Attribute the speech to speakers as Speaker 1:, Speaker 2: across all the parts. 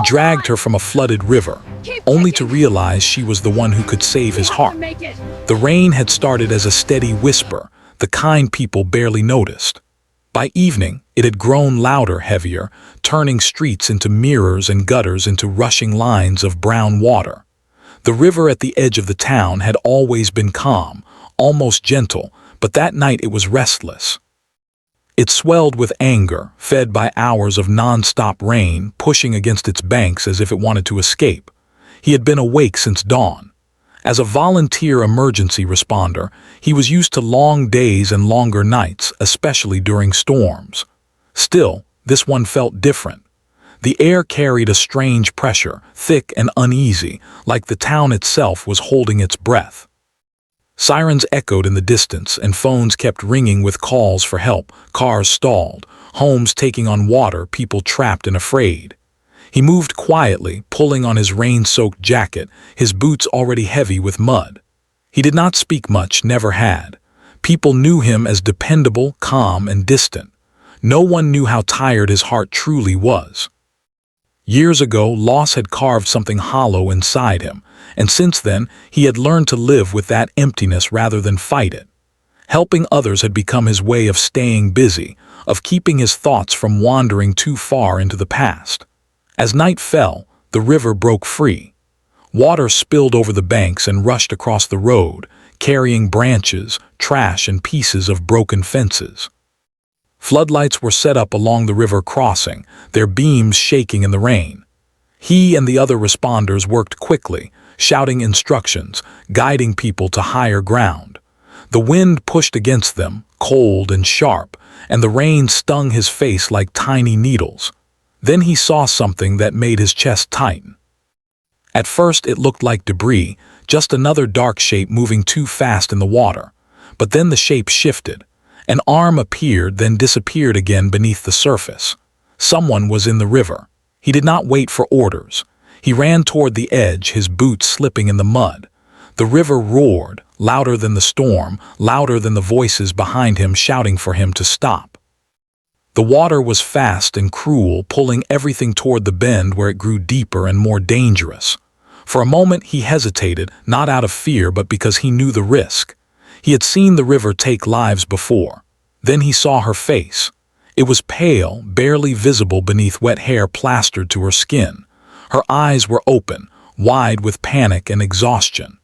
Speaker 1: He dragged her from a flooded river, only to realize she was the one who could save his heart. The rain had started as a steady whisper, the kind people barely noticed. By evening, it had grown louder, heavier, turning streets into mirrors and gutters into rushing lines of brown water. The river at the edge of the town had always been calm, almost gentle, but that night it was restless. It swelled with anger, fed by hours of non-stop rain, pushing against its banks as if it wanted to escape. He had been awake since dawn. As a volunteer emergency responder, he was used to long days and longer nights, especially during storms. Still, this one felt different. The air carried a strange pressure, thick and uneasy, like the town itself was holding its breath. Sirens echoed in the distance, and phones kept ringing with calls for help. Cars stalled, homes taking on water, people trapped and afraid. He moved quietly, pulling on his rain-soaked jacket, his boots already heavy with mud. He did not speak much, never had. People knew him as dependable, calm, and distant. No one knew how tired his heart truly was. Years ago, loss had carved something hollow inside him, and since then, he had learned to live with that emptiness rather than fight it. Helping others had become his way of staying busy, of keeping his thoughts from wandering too far into the past. As night fell, the river broke free. Water spilled over the banks and rushed across the road, carrying branches, trash, and pieces of broken fences. Floodlights were set up along the river crossing, their beams shaking in the rain. He and the other responders worked quickly, shouting instructions, guiding people to higher ground. The wind pushed against them, cold and sharp, and the rain stung his face like tiny needles. Then he saw something that made his chest tighten. At first it looked like debris, just another dark shape moving too fast in the water. But then the shape shifted. An arm appeared, then disappeared again beneath the surface. Someone was in the river. He did not wait for orders. He ran toward the edge, his boots slipping in the mud. The river roared, louder than the storm, louder than the voices behind him shouting for him to stop. The water was fast and cruel, pulling everything toward the bend where it grew deeper and more dangerous. For a moment he hesitated, not out of fear but because he knew the risk. He had seen the river take lives before. Then he saw her face. It was pale, barely visible beneath wet hair plastered to her skin. Her eyes were open, wide with panic and exhaustion.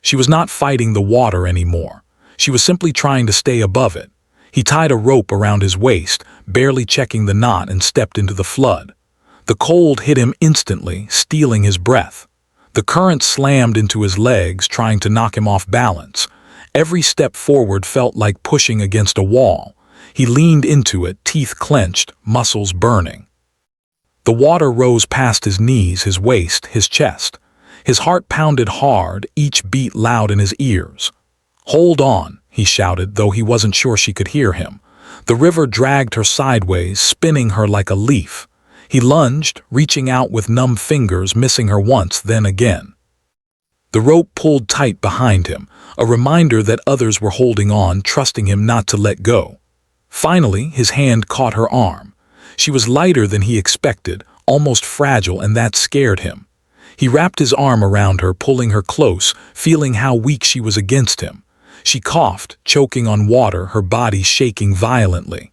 Speaker 1: She was not fighting the water anymore. She was simply trying to stay above it. He tied a rope around his waist, barely checking the knot, and stepped into the flood. The cold hit him instantly, stealing his breath. The current slammed into his legs, trying to knock him off balance. Every step forward felt like pushing against a wall. He leaned into it, teeth clenched, muscles burning. The water rose past his knees, his waist, his chest. His heart pounded hard, each beat loud in his ears. "Hold on," he shouted, though he wasn't sure she could hear him. The river dragged her sideways, spinning her like a leaf. He lunged, reaching out with numb fingers, missing her once, then again. The rope pulled tight behind him, a reminder that others were holding on, trusting him not to let go. Finally, his hand caught her arm. She was lighter than he expected, almost fragile, and that scared him. He wrapped his arm around her, pulling her close, feeling how weak she was against him. She coughed, choking on water, her body shaking violently.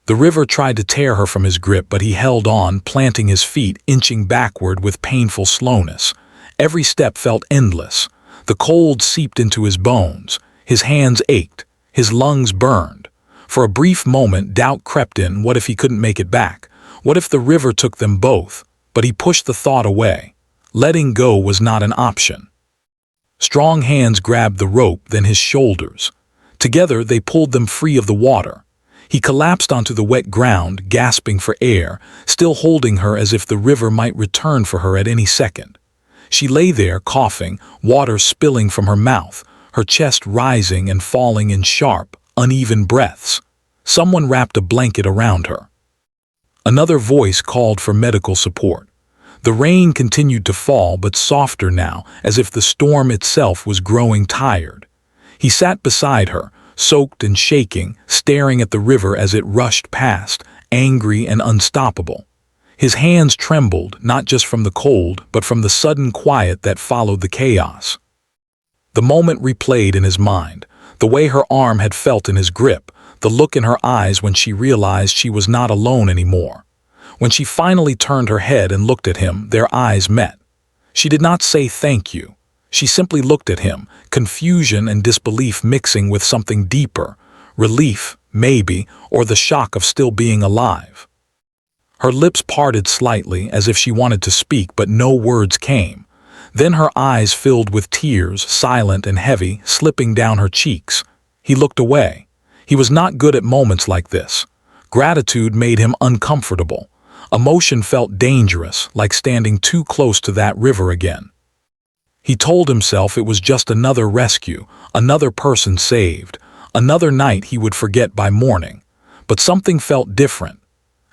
Speaker 1: The river tried to tear her from his grip, but he held on, planting his feet, inching backward with painful slowness. Every step felt endless. The cold seeped into his bones. His hands ached. His lungs burned. For a brief moment, doubt crept in. What if he couldn't make it back? What if the river took them both? But he pushed the thought away. Letting go was not an option. Strong hands grabbed the rope, then his shoulders. Together, they pulled them free of the water. He collapsed onto the wet ground, gasping for air, still holding her as if the river might return for her at any second. She lay there, coughing, water spilling from her mouth, her chest rising and falling in sharp, uneven breaths. Someone wrapped a blanket around her. Another voice called for medical support. The rain continued to fall, but softer now, as if the storm itself was growing tired. He sat beside her, soaked and shaking, staring at the river as it rushed past, angry and unstoppable. His hands trembled, not just from the cold, but from the sudden quiet that followed the chaos. The moment replayed in his mind, the way her arm had felt in his grip, the look in her eyes when she realized she was not alone anymore. When she finally turned her head and looked at him, their eyes met. She did not say thank you. She simply looked at him, confusion and disbelief mixing with something deeper, relief, maybe, or the shock of still being alive. Her lips parted slightly as if she wanted to speak, but no words came. Then her eyes filled with tears, silent and heavy, slipping down her cheeks. He looked away. He was not good at moments like this. Gratitude made him uncomfortable. Emotion felt dangerous, like standing too close to that river again. He told himself it was just another rescue, another person saved, another night he would forget by morning. But something felt different.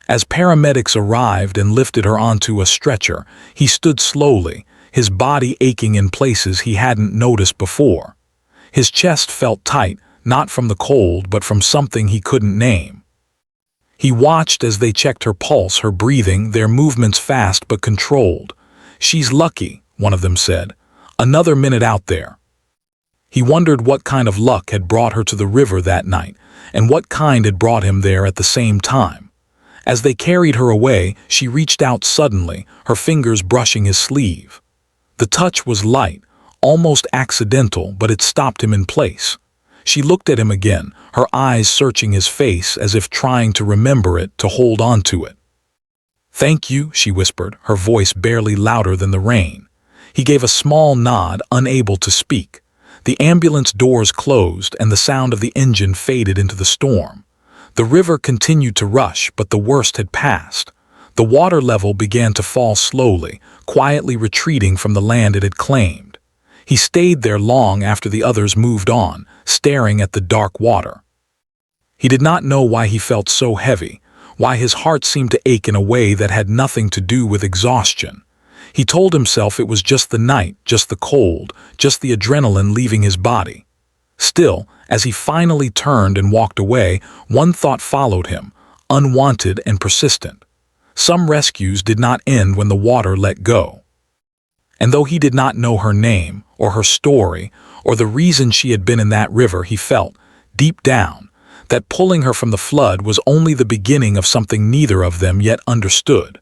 Speaker 1: As paramedics arrived and lifted her onto a stretcher, he stood slowly, his body aching in places he hadn't noticed before. His chest felt tight, not from the cold, but from something he couldn't name. He watched as they checked her pulse, her breathing, their movements fast but controlled. "She's lucky," one of them said. "Another minute out there." He wondered what kind of luck had brought her to the river that night, and what kind had brought him there at the same time. As they carried her away, she reached out suddenly, her fingers brushing his sleeve. The touch was light, almost accidental, but it stopped him in place. She looked at him again, her eyes searching his face as if trying to remember it, to hold on to it. "Thank you," she whispered, her voice barely louder than the rain. He gave a small nod, unable to speak. The ambulance doors closed and the sound of the engine faded into the storm. The river continued to rush, but the worst had passed. The water level began to fall slowly, quietly retreating from the land it had claimed. He stayed there long after the others moved on, staring at the dark water. He did not know why he felt so heavy, why his heart seemed to ache in a way that had nothing to do with exhaustion. He told himself it was just the night, just the cold, just the adrenaline leaving his body. Still, as he finally turned and walked away, one thought followed him, unwanted and persistent. Some rescues did not end when the water let go. And though he did not know her name, or her story, or the reason she had been in that river, he felt, deep down, that pulling her from the flood was only the beginning of something neither of them yet understood.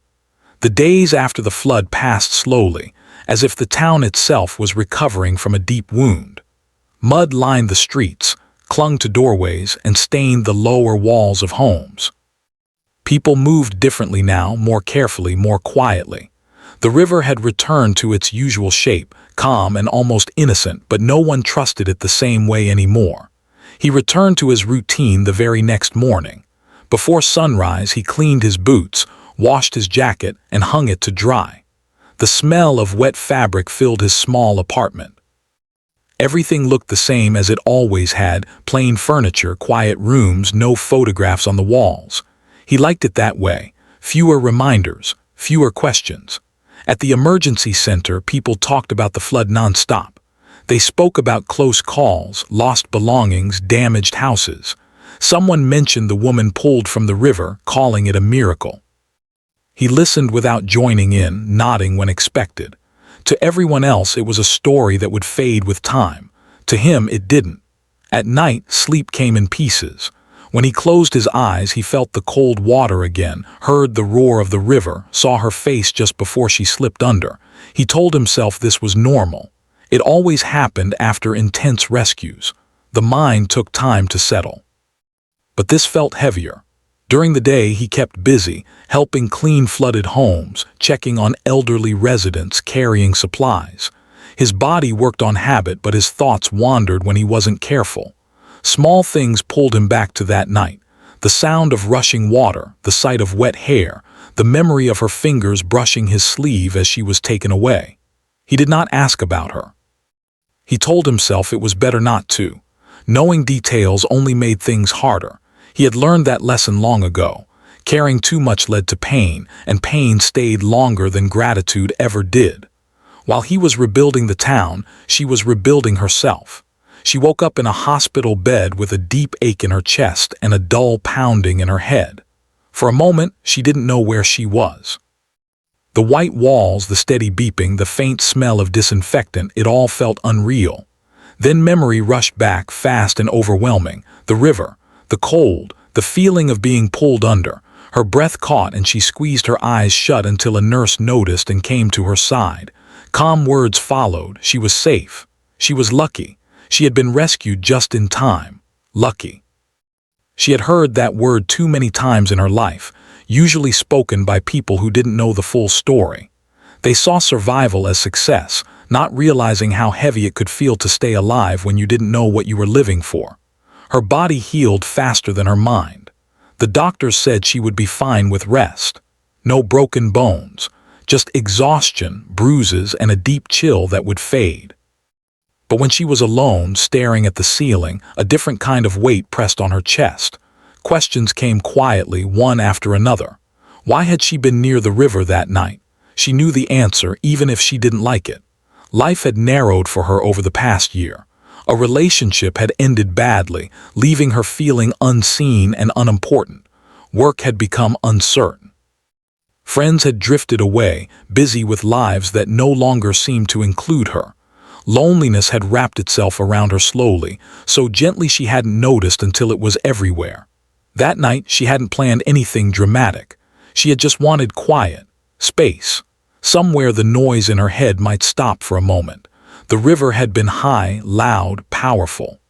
Speaker 1: The days after the flood passed slowly, as if the town itself was recovering from a deep wound. Mud lined the streets, clung to doorways, and stained the lower walls of homes. People moved differently now, more carefully, more quietly. The river had returned to its usual shape, calm and almost innocent, but no one trusted it the same way anymore. He returned to his routine the very next morning. Before sunrise, he cleaned his boots, washed his jacket, and hung it to dry. The smell of wet fabric filled his small apartment. Everything looked the same as it always had, plain furniture, quiet rooms, no photographs on the walls. He liked it that way, fewer reminders, fewer questions. At the emergency center, people talked about the flood nonstop. They spoke about close calls, lost belongings, damaged houses. Someone mentioned the woman pulled from the river, calling it a miracle. He listened without joining in, nodding when expected. To everyone else, it was a story that would fade with time. To him, it didn't. At night, sleep came in pieces. When he closed his eyes, he felt the cold water again, heard the roar of the river, saw her face just before she slipped under. He told himself this was normal. It always happened after intense rescues. The mind took time to settle. But this felt heavier. During the day, he kept busy, helping clean flooded homes, checking on elderly residents, carrying supplies. His body worked on habit, but his thoughts wandered when he wasn't careful. Small things pulled him back to that night. The sound of rushing water, the sight of wet hair, the memory of her fingers brushing his sleeve as she was taken away. He did not ask about her. He told himself it was better not to. Knowing details only made things harder. He had learned that lesson long ago. Caring too much led to pain, and pain stayed longer than gratitude ever did. While he was rebuilding the town, she was rebuilding herself. She woke up in a hospital bed with a deep ache in her chest and a dull pounding in her head. For a moment, she didn't know where she was. The white walls, the steady beeping, the faint smell of disinfectant, it all felt unreal. Then memory rushed back, fast and overwhelming. The river, the cold, the feeling of being pulled under. Her breath caught and she squeezed her eyes shut until a nurse noticed and came to her side. Calm words followed. She was safe. She was lucky. She had been rescued just in time. Lucky. She had heard that word too many times in her life, usually spoken by people who didn't know the full story. They saw survival as success, not realizing how heavy it could feel to stay alive when you didn't know what you were living for. Her body healed faster than her mind. The doctors said she would be fine with rest. No broken bones, just exhaustion, bruises, and a deep chill that would fade. But when she was alone, staring at the ceiling, a different kind of weight pressed on her chest. Questions came quietly, one after another. Why had she been near the river that night? She knew the answer, even if she didn't like it. Life had narrowed for her over the past year. A relationship had ended badly, leaving her feeling unseen and unimportant. Work had become uncertain. Friends had drifted away, busy with lives that no longer seemed to include her. Loneliness had wrapped itself around her slowly, so gently she hadn't noticed until it was everywhere. That night, she hadn't planned anything dramatic. She had just wanted quiet, space. Somewhere the noise in her head might stop for a moment. The river had been high, loud, powerful.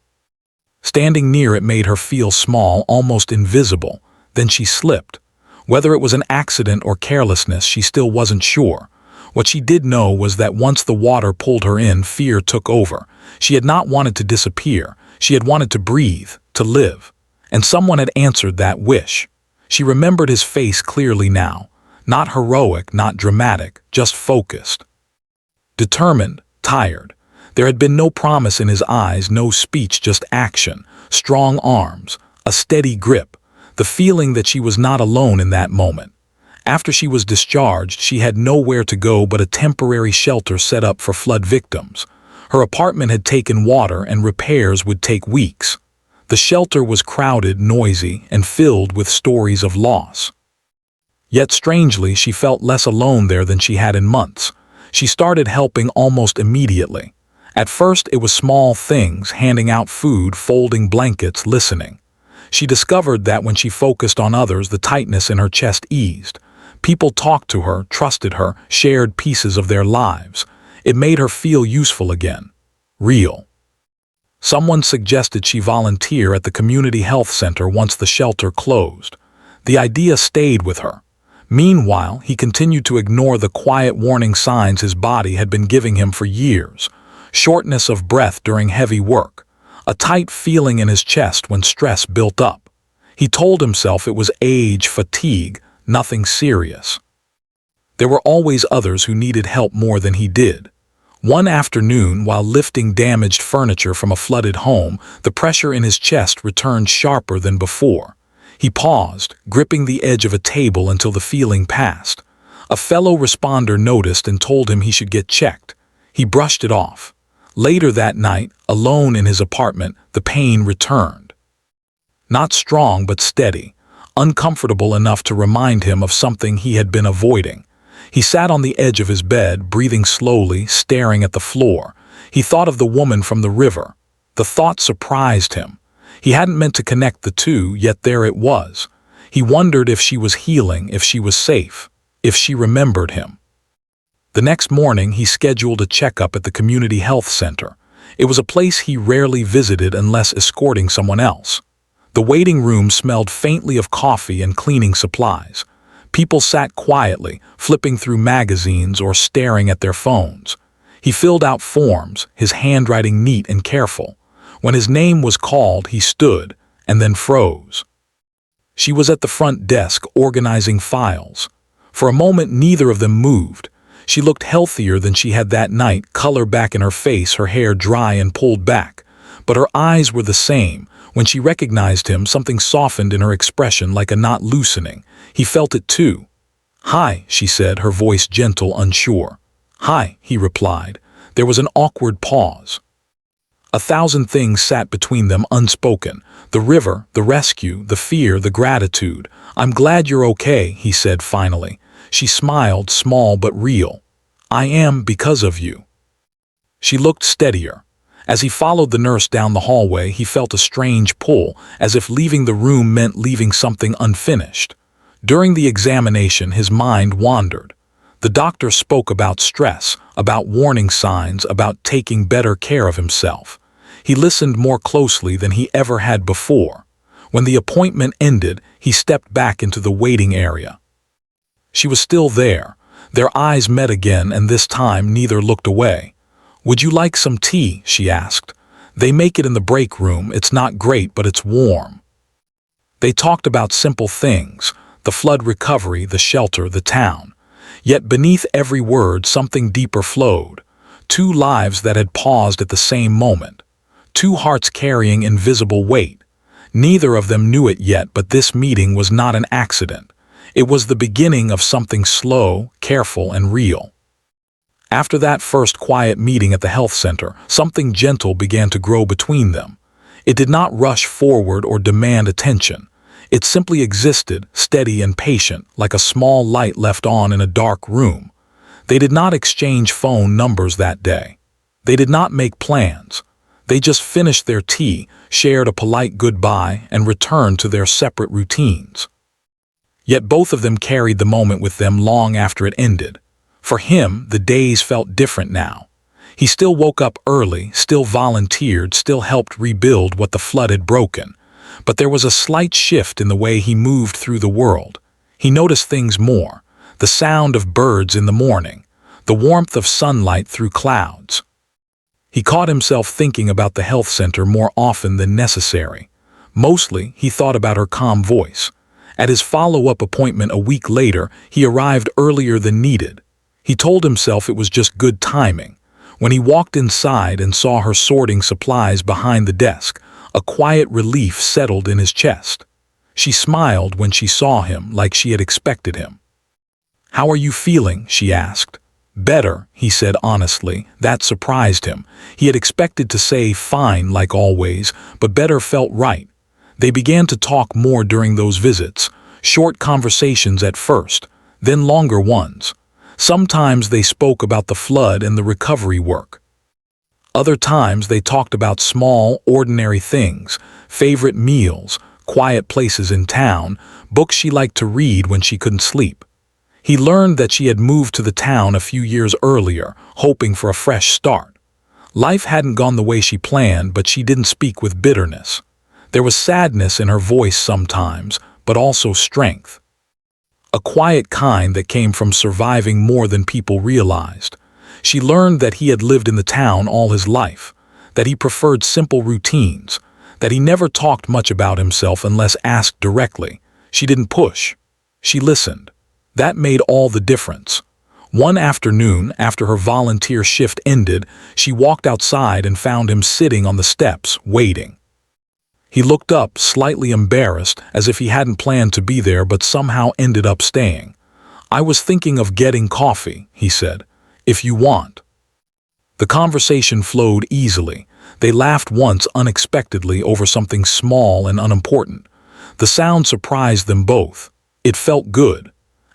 Speaker 1: Standing near it made her feel small, almost invisible. Then she slipped. Whether it was an accident or carelessness, she still wasn't sure. What she did know was that once the water pulled her in, fear took over. She had not wanted to disappear. She had wanted to breathe, to live. And someone had answered that wish. She remembered his face clearly now. Not heroic, not dramatic, just focused. Determined, tired. There had been no promise in his eyes, no speech, just action. Strong arms, a steady grip. The feeling that she was not alone in that moment. After she was discharged, she had nowhere to go but a temporary shelter set up for flood victims. Her apartment had taken water and repairs would take weeks. The shelter was crowded, noisy, and filled with stories of loss. Yet strangely, she felt less alone there than she had in months. She started helping almost immediately. At first, it was small things, handing out food, folding blankets, listening. She discovered that when she focused on others, the tightness in her chest eased. People talked to her, trusted her, shared pieces of their lives. It made her feel useful again. Real. Someone suggested she volunteer at the community health center once the shelter closed. The idea stayed with her. Meanwhile, he continued to ignore the quiet warning signs his body had been giving him for years. Shortness of breath during heavy work. A tight feeling in his chest when stress built up. He told himself it was age, fatigue, nothing serious. There were always others who needed help more than he did. One afternoon, while lifting damaged furniture from a flooded home, the pressure in his chest returned sharper than before. He paused, gripping the edge of a table until the feeling passed. A fellow responder noticed and told him he should get checked. He brushed it off. Later that night, alone in his apartment, the pain returned. Not strong but steady, uncomfortable enough to remind him of something he had been avoiding. He sat on the edge of his bed, breathing slowly, staring at the floor. He thought of the woman from the river. The thought surprised him. He hadn't meant to connect the two, yet there it was. He wondered if she was healing, if she was safe, if she remembered him. The next morning, he scheduled a checkup at the community health center. It was a place he rarely visited unless escorting someone else. The waiting room smelled faintly of coffee and cleaning supplies. People sat quietly, flipping through magazines or staring at their phones. He filled out forms, his handwriting neat and careful. When his name was called, he stood and then froze. She was at the front desk, organizing files. For a moment, neither of them moved. She looked healthier than she had that night, color back in her face, her hair dry and pulled back. But her eyes were the same. When she recognized him, something softened in her expression, like a knot loosening. He felt it too. "Hi," she said, her voice gentle, unsure. "Hi," he replied. There was an awkward pause. 1,000 things sat between them, unspoken. The river, the rescue, the fear, the gratitude. "I'm glad you're okay," he said finally. She smiled, small but real. "I am because of you." She looked steadier. As he followed the nurse down the hallway, he felt a strange pull, as if leaving the room meant leaving something unfinished. During the examination, his mind wandered. The doctor spoke about stress, about warning signs, about taking better care of himself. He listened more closely than he ever had before. When the appointment ended, he stepped back into the waiting area. She was still there. Their eyes met again, and this time neither looked away. "Would you like some tea?" she asked. "They make it in the break room. It's not great, but it's warm." They talked about simple things, the flood recovery, the shelter, the town. Yet beneath every word, something deeper flowed. Two lives that had paused at the same moment. Two hearts carrying invisible weight. Neither of them knew it yet, but this meeting was not an accident. It was the beginning of something slow, careful, and real. After that first quiet meeting at the health center, something gentle began to grow between them. It did not rush forward or demand attention. It simply existed, steady and patient, like a small light left on in a dark room. They did not exchange phone numbers that day. They did not make plans. They just finished their tea, shared a polite goodbye, and returned to their separate routines. Yet both of them carried the moment with them long after it ended. For him, the days felt different now. He still woke up early, still volunteered, still helped rebuild what the flood had broken. But there was a slight shift in the way he moved through the world. He noticed things more: the sound of birds in the morning, the warmth of sunlight through clouds. He caught himself thinking about the health center more often than necessary. Mostly, he thought about her calm voice. At his follow-up appointment a week later, he arrived earlier than needed. He told himself it was just good timing. When he walked inside and saw her sorting supplies behind the desk, a quiet relief settled in his chest. She smiled when she saw him, like she had expected him. "How are you feeling?" she asked. "Better," he said honestly. That surprised him. He had expected to say fine like always, but better felt right. They began to talk more during those visits, short conversations at first, then longer ones. Sometimes they spoke about the flood and the recovery work. Other times they talked about small, ordinary things, favorite meals, quiet places in town, books she liked to read when she couldn't sleep. He learned that she had moved to the town a few years earlier, hoping for a fresh start. Life hadn't gone the way she planned, but she didn't speak with bitterness. There was sadness in her voice sometimes, but also strength. A quiet kind that came from surviving more than people realized. She learned that he had lived in the town all his life, that he preferred simple routines, that he never talked much about himself unless asked directly. She didn't push. She listened. That made all the difference. One afternoon, after her volunteer shift ended, she walked outside and found him sitting on the steps, waiting. He looked up, slightly embarrassed, as if he hadn't planned to be there but somehow ended up staying. "I was thinking of getting coffee," he said, "if you want." The conversation flowed easily. They laughed once unexpectedly over something small and unimportant. The sound surprised them both. It felt good.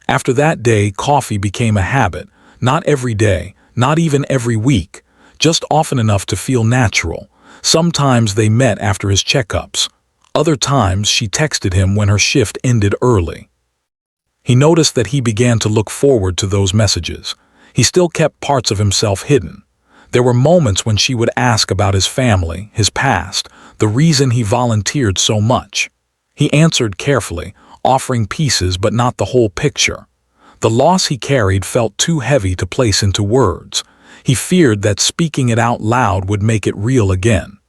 Speaker 1: After that day, coffee became a habit, not every day, not even every week, just often enough to feel natural. Sometimes they met after his checkups. Other times she texted him when her shift ended early. He noticed that he began to look forward to those messages. He still kept parts of himself hidden. There were moments when she would ask about his family, his past, the reason he volunteered so much. He answered carefully, offering pieces but not the whole picture. The loss he carried felt too heavy to place into words. He feared that speaking it out loud would make it real again.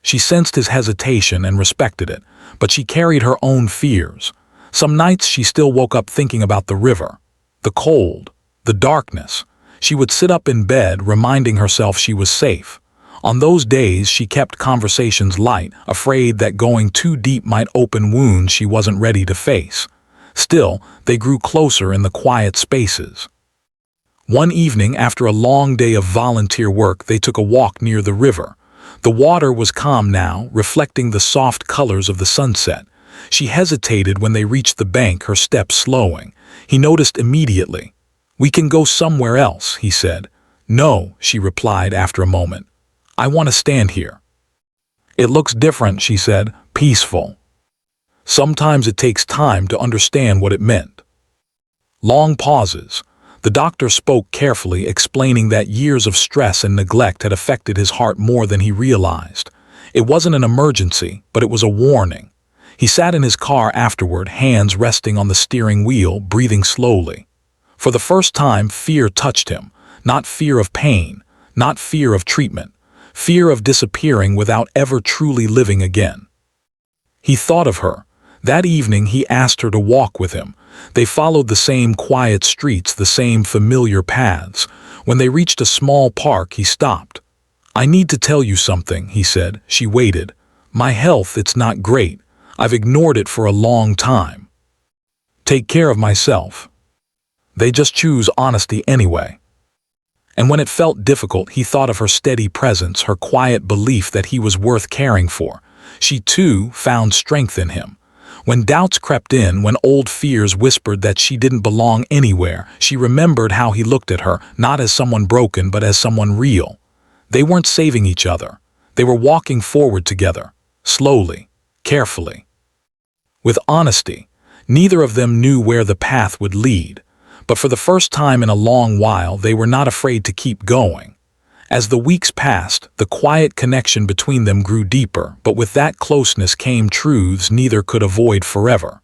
Speaker 1: She sensed his hesitation and respected it, but she carried her own fears. Some nights she still woke up thinking about the river, the cold, the darkness. She would sit up in bed, reminding herself she was safe. On those days, she kept conversations light, afraid that going too deep might open wounds she wasn't ready to face. Still, they grew closer in the quiet spaces. One evening, after a long day of volunteer work, they took a walk near the river. The water was calm now, reflecting the soft colors of the sunset. She hesitated when they reached the bank, her steps slowing. He noticed immediately. "We can go somewhere else," he said. "No," she replied after a moment. "I want to stand here." "It looks different," she said, "peaceful." Sometimes it takes time to understand what it meant. Long pauses. The doctor spoke carefully, explaining that years of stress and neglect had affected his heart more than he realized. It wasn't an emergency, but it was a warning. He sat in his car afterward, hands resting on the steering wheel, breathing slowly. For the first time, fear touched him. Not fear of pain, not fear of treatment, fear of disappearing without ever truly living again. He thought of her. That evening he asked her to walk with him. They followed the same quiet streets, the same familiar paths. When they reached a small park, he stopped. "I need to tell you something," he said. She waited. "My health, it's not great. I've ignored it for a long time. Take care of myself." They just choose honesty anyway. And when it felt difficult, he thought of her steady presence, her quiet belief that he was worth caring for. She too found strength in him. When doubts crept in, when old fears whispered that she didn't belong anywhere, she remembered how he looked at her, not as someone broken, but as someone real. They weren't saving each other. They were walking forward together, slowly, carefully. With honesty, neither of them knew where the path would lead. But for the first time in a long while, they were not afraid to keep going. As the weeks passed, the quiet connection between them grew deeper, but with that closeness came truths neither could avoid forever.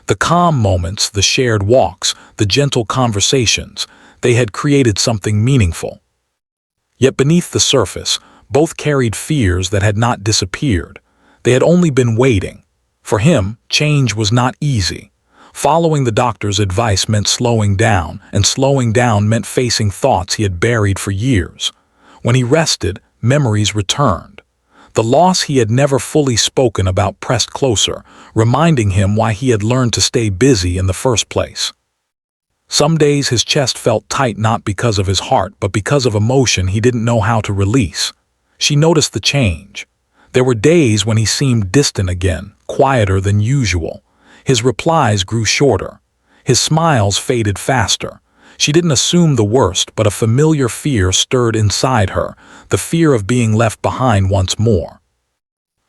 Speaker 1: The calm moments, the shared walks, the gentle conversations, they had created something meaningful. Yet beneath the surface, both carried fears that had not disappeared. They had only been waiting. For him, change was not easy. Following the doctor's advice meant slowing down, and slowing down meant facing thoughts he had buried for years. When he rested, memories returned. The loss he had never fully spoken about pressed closer, reminding him why he had learned to stay busy in the first place. Some days his chest felt tight, not because of his heart, but because of emotion he didn't know how to release. She noticed the change. There were days when he seemed distant again, quieter than usual. His replies grew shorter. His smiles faded faster. She didn't assume the worst, but a familiar fear stirred inside her, the fear of being left behind once more.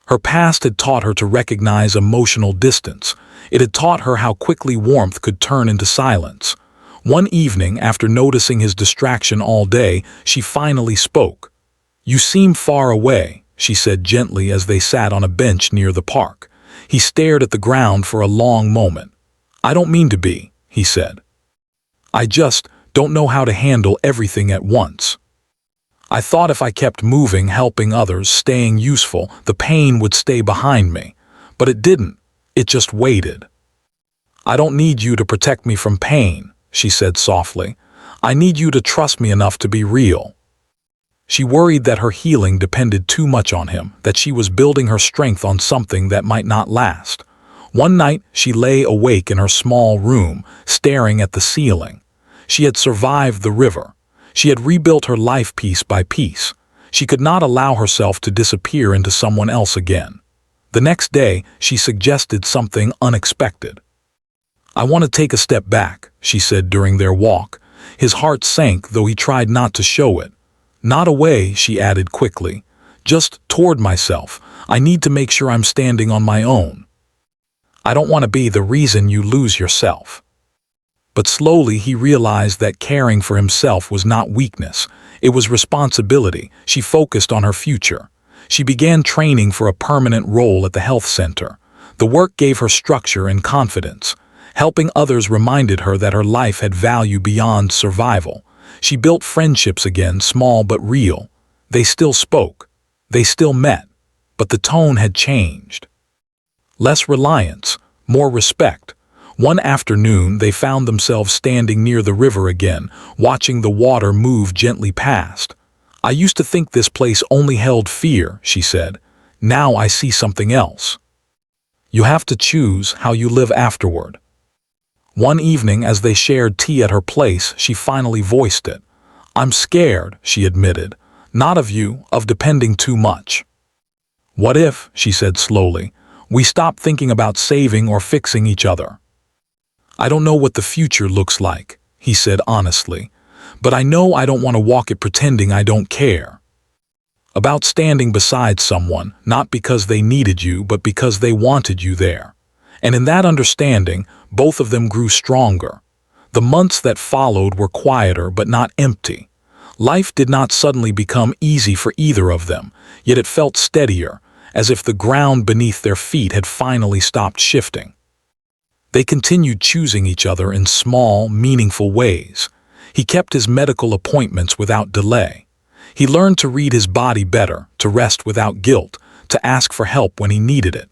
Speaker 1: Her past had taught her to recognize emotional distance. It had taught her how quickly warmth could turn into silence. One evening, after noticing his distraction all day, she finally spoke. "You seem far away," she said gently as they sat on a bench near the park. He stared at the ground for a long moment. "I don't mean to be," he said. "I just don't know how to handle everything at once. I thought if I kept moving, helping others, staying useful, the pain would stay behind me. But it didn't. It just waited." "I don't need you to protect me from pain," she said softly. "I need you to trust me enough to be real." She worried that her healing depended too much on him, that she was building her strength on something that might not last. One night, she lay awake in her small room, staring at the ceiling. She had survived the river. She had rebuilt her life piece by piece. She could not allow herself to disappear into someone else again. The next day, she suggested something unexpected. "I want to take a step back," she said during their walk. His heart sank, though he tried not to show it. "Not away," she added quickly. "Just toward myself. I need to make sure I'm standing on my own. I don't want to be the reason you lose yourself." But slowly he realized that caring for himself was not weakness. It was responsibility. She focused on her future. She began training for a permanent role at the health center. The work gave her structure and confidence. Helping others reminded her that her life had value beyond survival. She built friendships again, small but real. They still spoke. They still met. But the tone had changed. Less reliance, more respect. One afternoon, they found themselves standing near the river again, watching the water move gently past. "I used to think this place only held fear," she said. "Now I see something else. You have to choose how you live afterward." One evening, as they shared tea at her place, she finally voiced it. "I'm scared," she admitted. "Not of you, of depending too much." "What if," she said slowly, We stop thinking about saving or fixing each other. I don't know what the future looks like, he said honestly, but I know I don't want to walk it pretending I don't care. About standing beside someone, not because they needed you, but because they wanted you there. And in that understanding, both of them grew stronger. The months that followed were quieter but not empty. Life did not suddenly become easy for either of them, yet it felt steadier, as if the ground beneath their feet had finally stopped shifting. They continued choosing each other in small, meaningful ways. He kept his medical appointments without delay. He learned to read his body better, to rest without guilt, to ask for help when he needed it.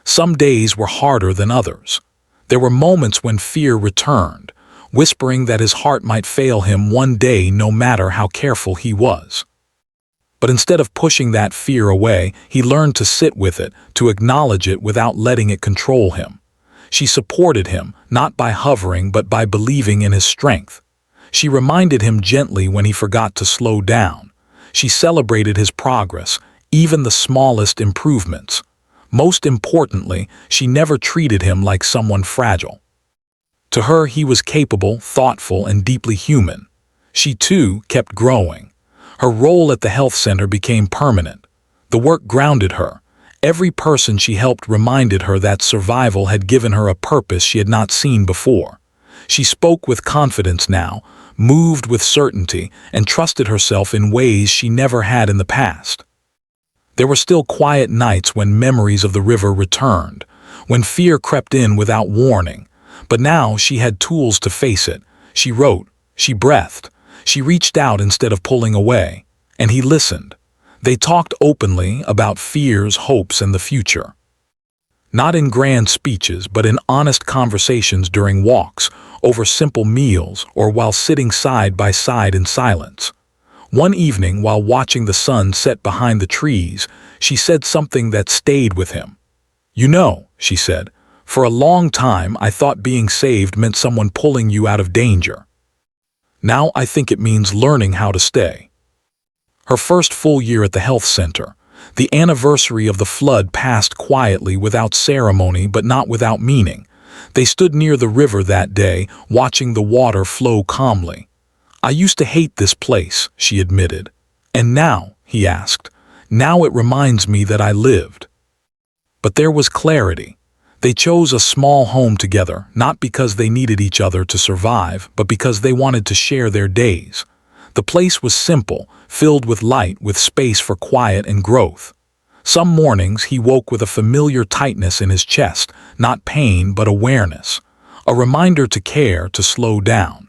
Speaker 1: Some days were harder than others. There were moments when fear returned, whispering that his heart might fail him one day no matter how careful he was. But instead of pushing that fear away, he learned to sit with it, to acknowledge it without letting it control him. She supported him, not by hovering but by believing in his strength. She reminded him gently when he forgot to slow down. She celebrated his progress, even the smallest improvements. Most importantly, she never treated him like someone fragile. To her, he was capable, thoughtful, and deeply human. She, too, kept growing. Her role at the health center became permanent. The work grounded her. Every person she helped reminded her that survival had given her a purpose she had not seen before. She spoke with confidence now, moved with certainty, and trusted herself in ways she never had in the past. There were still quiet nights when memories of the river returned, when fear crept in without warning. But now she had tools to face it. She wrote, she breathed, she reached out instead of pulling away, and he listened. They talked openly about fears, hopes, and the future. Not in grand speeches, but in honest conversations during walks, over simple meals, or while sitting side by side in silence. One evening, while watching the sun set behind the trees, she said something that stayed with him. "You know," she said, "for a long time I thought being saved meant someone pulling you out of danger. Now I think it means learning how to stay." Her first full year at the health center, the anniversary of the flood, passed quietly, without ceremony but not without meaning. They stood near the river that day, watching the water flow calmly. "I used to hate this place," she admitted. "And now," he asked, "now it reminds me that I lived." But there was clarity. They chose a small home together, not because they needed each other to survive, but because they wanted to share their days. The place was simple, filled with light, with space for quiet and growth. Some mornings he woke with a familiar tightness in his chest, not pain but awareness, a reminder to care, to slow down.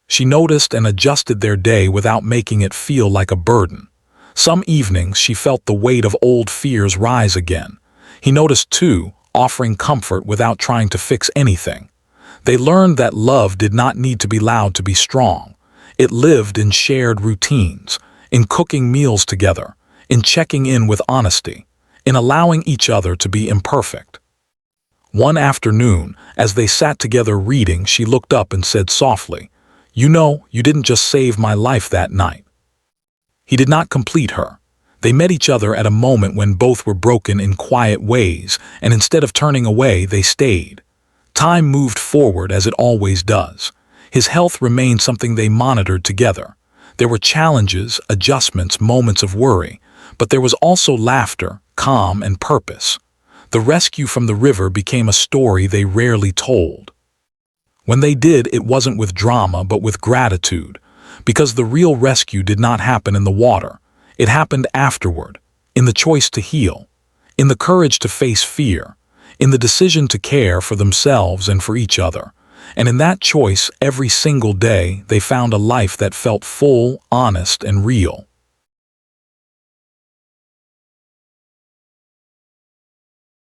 Speaker 1: She noticed and adjusted their day without making it feel like a burden. Some evenings she felt the weight of old fears rise again. He noticed too, offering comfort without trying to fix anything. They learned that love did not need to be loud to be strong. It lived in shared routines, in cooking meals together, in checking in with honesty, in allowing each other to be imperfect. One afternoon, as they sat together reading, she looked up and said softly, "You know, you didn't just save my life that night." He did not complete her. They met each other at a moment when both were broken in quiet ways, and instead of turning away, they stayed. Time moved forward as it always does. His health remained something they monitored together. There were challenges, adjustments, moments of worry, but there was also laughter, calm, and purpose. The rescue from the river became a story they rarely told. When they did, it wasn't with drama, but with gratitude, because the real rescue did not happen in the water. It happened afterward, in the choice to heal, in the courage to face fear, in the decision to care for themselves and for each other. And in that choice, every single day, they found a life that felt full, honest, and real.